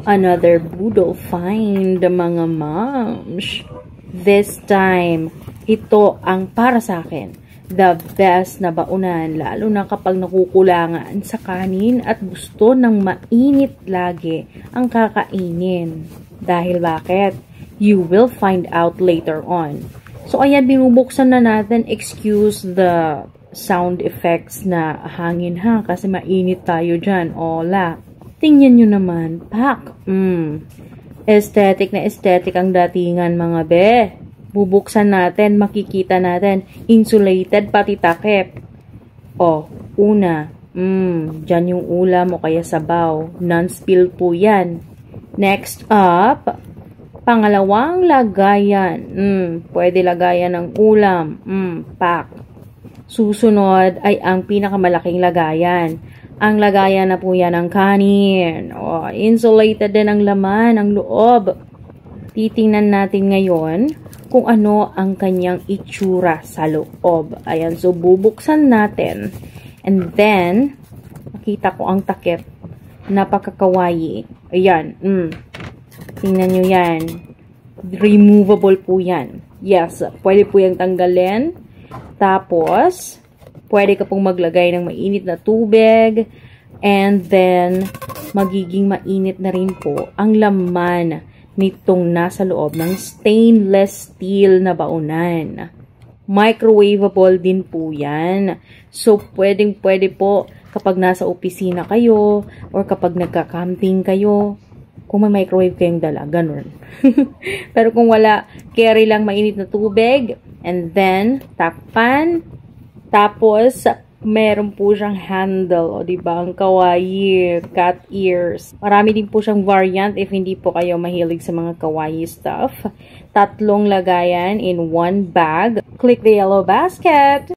Another boodle find, mga moms. This time, ito ang para sa akin. The best na baunan, lalo na kapag nakukulangan sa kanin at gusto ng mainit lagi ang kakainin. Dahil bakit? You will find out later on. So, ayan, binubuksan na natin. Excuse the sound effects na hangin ha, kasi mainit tayo dyan. Ola. Tingnan nyo naman. Pak. Aesthetic na aesthetic ang datingan, mga be. Bubuksan natin, makikita natin. Insulated, pati takip. O, una. Dyan yung ulam o kaya sabaw. Non-spill po yan. Next up, pangalawang lagayan. Pwede lagayan ng ulam. Pak. Susunod ay ang pinakamalaking lagayan. Ang lagayan na po yan ng kanin. Insulated din ang laman, ang loob. Titingnan natin ngayon kung ano ang kanyang itsura sa loob. Ayan, so bubuksan natin. And then, makita ko ang takip. Napakakawaii. Ayan, tingnan nyo yan. Removable po yan. Yes, pwede po yung tanggalin. Tapos, pwede ka pong maglagay ng mainit na tubig. And then, magiging mainit na rin po ang laman nitong nasa loob ng stainless steel na baunan. Microwavable din po yan. So, pwede po kapag nasa opisina kayo or kapag nagka-camping kayo, kung may microwave kayong dala, ganun. Pero kung wala, carry lang mainit na tubig. And then, takpan. Tapos, meron po siyang handle, o diba? Ang kawaii, cat ears. Marami din po siyang variant if hindi po kayo mahilig sa mga kawaii stuff. 3 lagayan in 1 bag. Click the yellow basket.